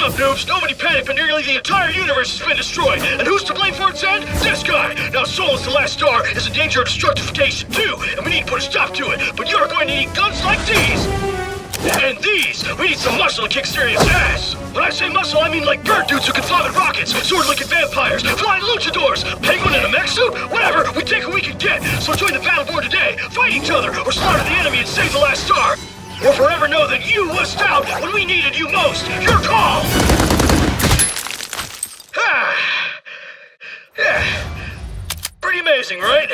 up, noobs. Nobody panic, but nearly the entire universe has been destroyed. And who's to blame for its end? This guy. Now Solus, the last star, is in danger of destructification too, and we need to put a stop to it. But you're going to need guns like these. And these! We need some muscle to kick serious ass! When I say muscle, I mean like bird dudes who can fly with rockets, sword-looking vampires, flying luchadors, penguin in a mech suit, whatever, we take what we can get! So join the Battleborn today, fight each other, or slaughter the enemy and save the last star! Or forever know that you wussed out when we needed you most! Your call! Yeah. Pretty amazing, right?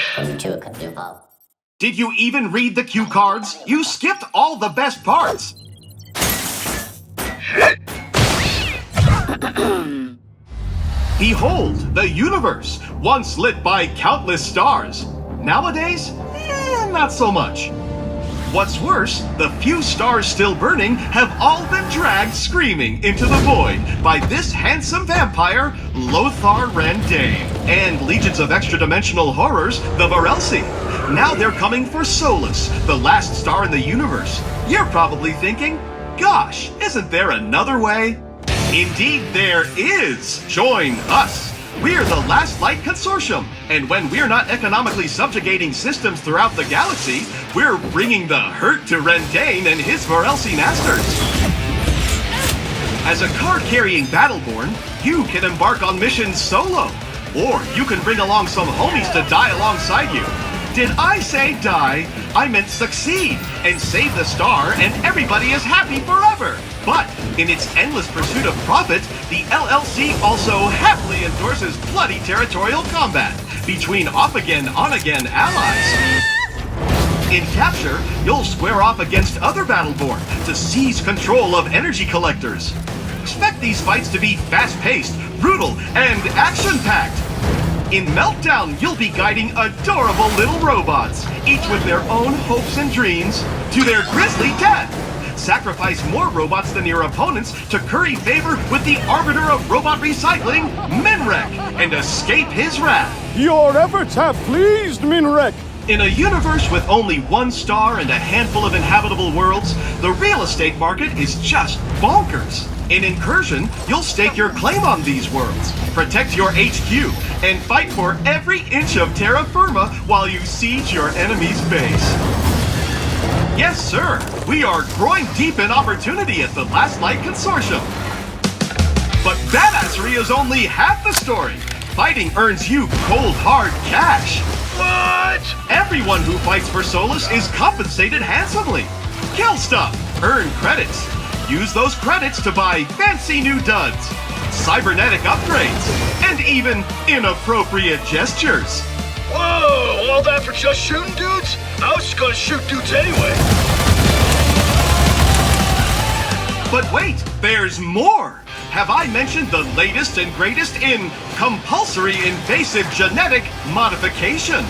Did you even read the cue cards? You skipped all the best parts! Behold, the universe, once lit by countless stars. Nowadays, not so much. What's worse, the few stars still burning have all been dragged screaming into the void by this handsome vampire, Lothar Rendane, and legions of extra-dimensional horrors, the Varelsi. Now they're coming for Solus, the last star in the universe. You're probably thinking, gosh, isn't there another way? Indeed there is! Join us! We're the Last Light Consortium, and when we're not economically subjugating systems throughout the galaxy, we're bringing the hurt to Rendane and his Varelsi masters. As a card-carrying Battleborn, you can embark on missions solo, or you can bring along some homies to die alongside you. Did I say die? I meant succeed, and save the star, and everybody is happy forever. But in its endless pursuit of profit, the LLC also happily endorses bloody territorial combat between off-again, on-again allies. In capture, you'll square off against other Battleborn to seize control of energy collectors. Expect these fights to be fast-paced, brutal, and action-packed. In Meltdown, you'll be guiding adorable little robots, each with their own hopes and dreams, to their grisly death. Sacrifice more robots than your opponents to curry favor with the arbiter of robot recycling, Minrek, and escape his wrath. Your efforts have pleased, Minrek. In a universe with only one star and a handful of inhabitable worlds, the real estate market is just bonkers. In Incursion, you'll stake your claim on these worlds, protect your HQ, and fight for every inch of terra firma while you siege your enemy's base. Yes, sir, we are growing deep in opportunity at the Last Light Consortium. But badassery is only half the story. Fighting earns you cold, hard cash. What? Everyone who fights for Solus is compensated handsomely. Kill stuff, earn credits. Use those credits to buy fancy new duds, cybernetic upgrades, and even inappropriate gestures. Whoa, all that for just shooting dudes? I was just gonna shoot dudes anyway. But wait, there's more! Have I mentioned the latest and greatest in compulsory invasive genetic modification?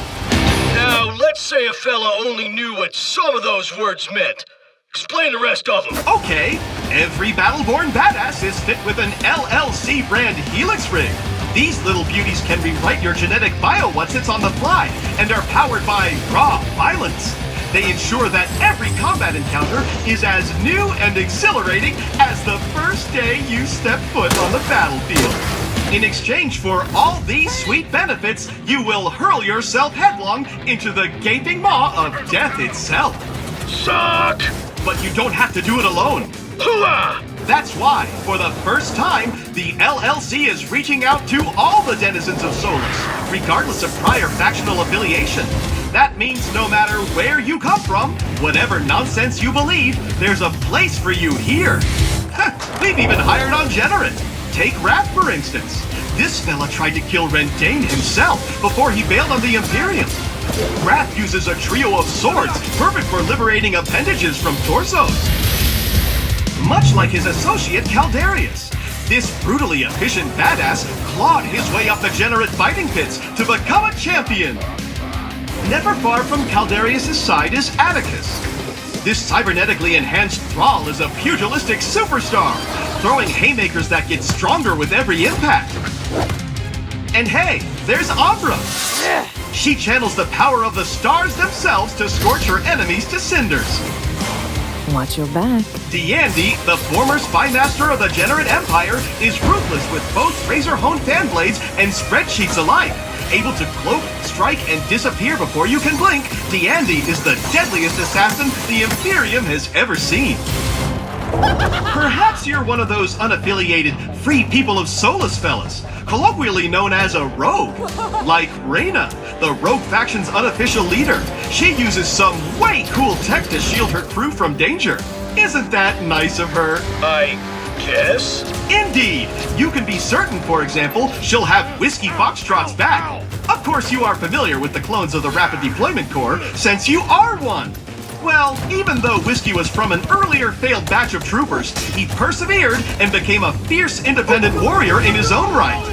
Now, let's say a fella only knew what some of those words meant. Explain the rest of them. Okay, every Battleborn badass is fit with an LLC brand Helix rig. These little beauties can rewrite your genetic bio-whatsits on the fly and are powered by raw violence. They ensure that every combat encounter is as new and exhilarating as the first day you step foot on the battlefield. In exchange for all these sweet benefits, you will hurl yourself headlong into the gaping maw of death itself. Suck! But you don't have to do it alone. Hooah! That's why, for the first time, the LLC is reaching out to all the denizens of Solus, regardless of prior factional affiliation. That means no matter where you come from, whatever nonsense you believe, there's a place for you here. We've even hired on Generate. Take Wrath, for instance. This fella tried to kill Rendane himself before he bailed on the Imperium. Wrath uses a trio of swords, perfect for liberating appendages from torsos. Much like his associate Caldarius, this brutally efficient badass clawed his way up the Generate fighting pits to become a champion. Never far from Caldarius' side is Atticus. This cybernetically enhanced thrall is a pugilistic superstar, throwing haymakers that get stronger with every impact. And hey, there's Ambra. She channels the power of the stars themselves to scorch her enemies to cinders. Watch your back. D'Andy, the former spy master of the Generate Empire, is ruthless with both razor-honed fan blades and spreadsheets alike. Able to cloak, strike, and disappear before you can blink, D'Andy is the deadliest assassin the Imperium has ever seen. Perhaps you're one of those unaffiliated free people of Solus fellas, colloquially known as a rogue, like Reyna, the rogue faction's unofficial leader. She uses some way cool tech to shield her crew from danger. Isn't that nice of her? I guess? Indeed! You can be certain, for example, she'll have Whiskey Foxtrot's back. Of course you are familiar with the clones of the Rapid Deployment Corps, since you are one. Well, even though Whiskey was from an earlier failed batch of troopers, he persevered and became a fierce independent warrior in his own right.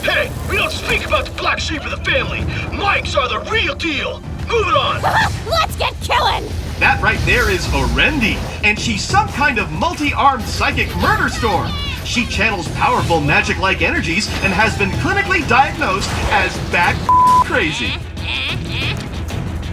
Hey, we don't speak about the black sheep of the family. Mikes are the real deal. Moving on. Let's get killing! That right there is Orendi, and she's some kind of multi-armed psychic murder storm. She channels powerful magic-like energies and has been clinically diagnosed as bat crazy.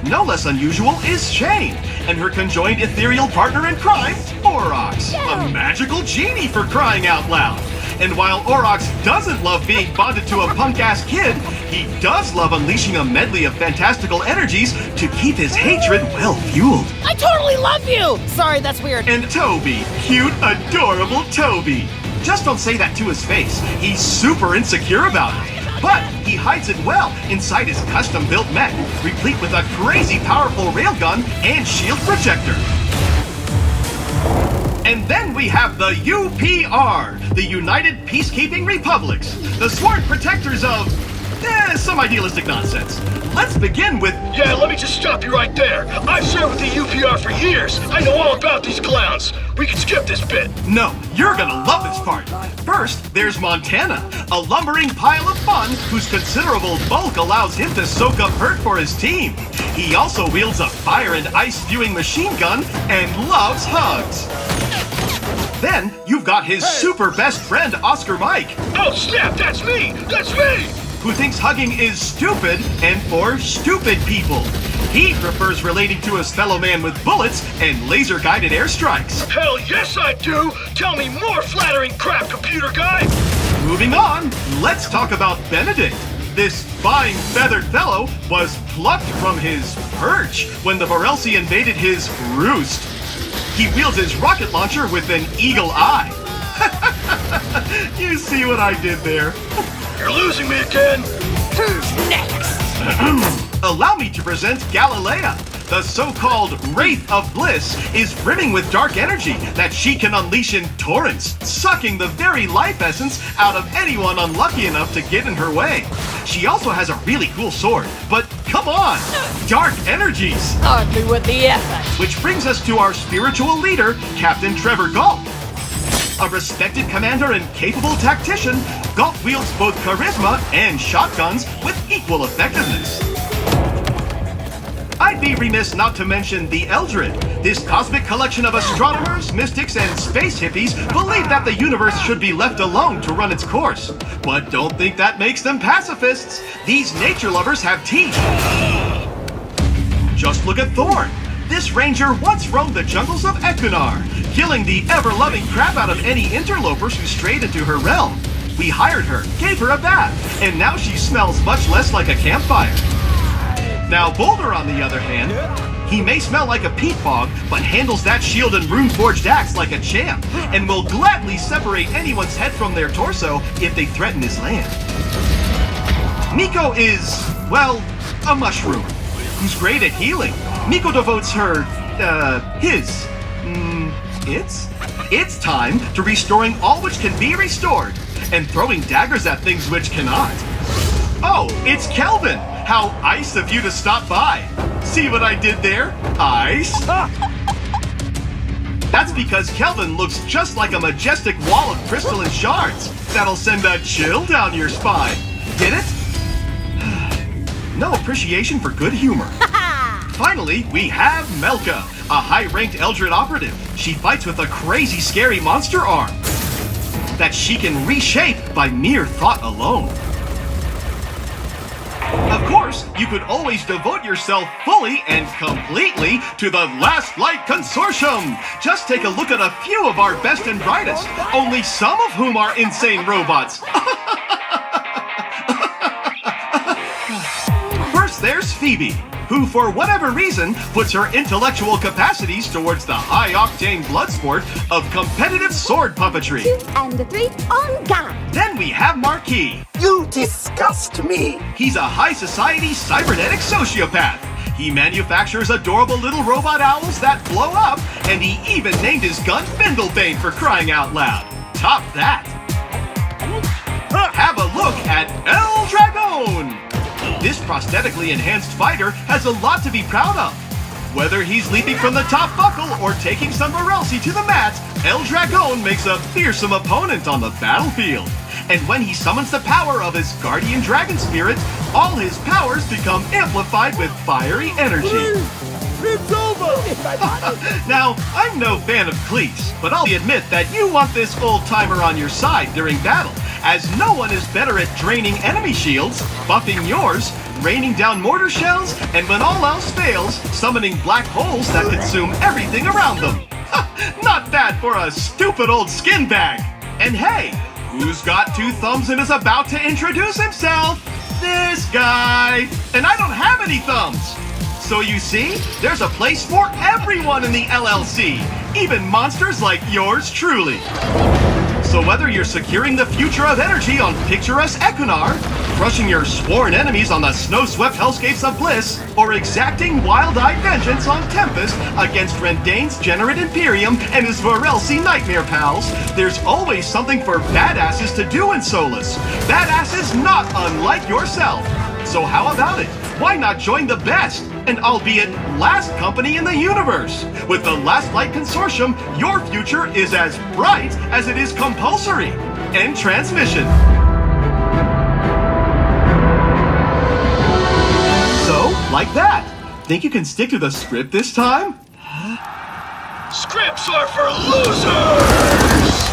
No less unusual is Shane, and her conjoined ethereal partner in crime, Orox, a magical genie for crying out loud. And while Orox doesn't love being bonded to a punk-ass kid, he does love unleashing a medley of fantastical energies to keep his hatred well-fueled. I totally love you! Sorry, that's weird. And Toby, cute, adorable Toby. Just don't say that to his face. He's super insecure about it. But he hides it well inside his custom-built mech, replete with a crazy powerful railgun and shield projector. And then we have the UPR, the United Peacekeeping Republics, the sworn protectors of some idealistic nonsense. Let's begin with... Yeah, let me just stop you right there. I've served with the UPR for years. I know all about these clowns. We can skip this bit. No, you're gonna love this part. First, there's Montana, a lumbering pile of fun whose considerable bulk allows him to soak up hurt for his team. He also wields a fire and ice spewing machine gun and loves hugs. Then, you've got his super best friend, Oscar Mike. Oh, snap, that's me! That's me! Who thinks hugging is stupid and for stupid people. He prefers relating to his fellow man with bullets and laser-guided airstrikes. Hell yes, I do! Tell me more flattering crap, computer guy! Moving on, let's talk about Benedict. This fine, feathered fellow was plucked from his perch when the Varelsi invaded his roost. He wields his rocket launcher with an eagle eye. You see what I did there? You're losing me again! Who's next? Allow me to present Galilea. The so-called Wraith of Bliss is brimming with dark energy that she can unleash in torrents, sucking the very life essence out of anyone unlucky enough to get in her way. She also has a really cool sword, but come on! Dark energies! Hardly with the effort. Which brings us to our spiritual leader, Captain Trevor Galt. A respected commander and capable tactician, Galt wields both charisma and shotguns with equal effectiveness. I'd be remiss not to mention the Eldred. This cosmic collection of astronomers, mystics, and space hippies believe that the universe should be left alone to run its course. But don't think that makes them pacifists. These nature lovers have teeth. Just look at Thorn. This ranger once roamed the jungles of Equinar, killing the ever-loving crap out of any interlopers who strayed into her realm. We hired her, gave her a bath, and now she smells much less like a campfire. Now Boulder, on the other hand, he may smell like a peat bog, but handles that shield and rune-forged axe like a champ, and will gladly separate anyone's head from their torso if they threaten his land. Miko is, well, a mushroom, who's great at healing. Miko devotes her, It's time to restoring all which can be restored, and throwing daggers at things which cannot. Oh, it's Kelvin! How ice of you to stop by! See what I did there? Ice? That's because Kelvin looks just like a majestic wall of crystalline shards that'll send a chill down your spine. Get it? No appreciation for good humor. Finally, we have Melka, a high-ranked Eldred operative. She fights with a crazy, scary monster arm that she can reshape by mere thought alone. Of course, course, you could always devote yourself fully and completely to the Last Light Consortium. Just take a look at a few of our best and brightest, only some of whom are insane robots. First, there's Phoebe, who for whatever reason puts her intellectual capacities towards the high-octane blood sport of competitive sword puppetry. 2 and 3 on guard. Then we have Marquis. You disgust me! He's a high-society cybernetic sociopath. He manufactures adorable little robot owls that blow up, and he even named his gun Bindlebane for crying out loud. Top that! Have a look at El Dragon! This prosthetically enhanced fighter has a lot to be proud of. Whether he's leaping from the top buckle or taking some Varelsi to the mat, El Dragon makes a fearsome opponent on the battlefield. And when he summons the power of his guardian dragon spirit, all his powers become amplified with fiery energy. It's over! Now, I'm no fan of cleats, but I'll admit that you want this old-timer on your side during battle, as no one is better at draining enemy shields, buffing yours, raining down mortar shells, and when all else fails, summoning black holes that consume everything around them. Not bad for a stupid old skin bag. And hey, who's got 2 thumbs and is about to introduce himself? This guy. And I don't have any thumbs. So you see, there's a place for everyone in the LLC, even monsters like yours truly. So whether you're securing the future of energy on picturesque Equinar, crushing your sworn enemies on the snow-swept hellscapes of Bliss, or exacting wild-eyed vengeance on Tempest against Rendain's Generate Imperium and his Varelsi Nightmare pals, there's always something for badasses to do in Solus. Badasses not unlike yourself. So how about it? Why not join the best, and albeit last company in the universe? With the Last Light Consortium, your future is as bright as it is compulsory. End transmission. So, like that. Think you can stick to the script this time? Scripts are for losers!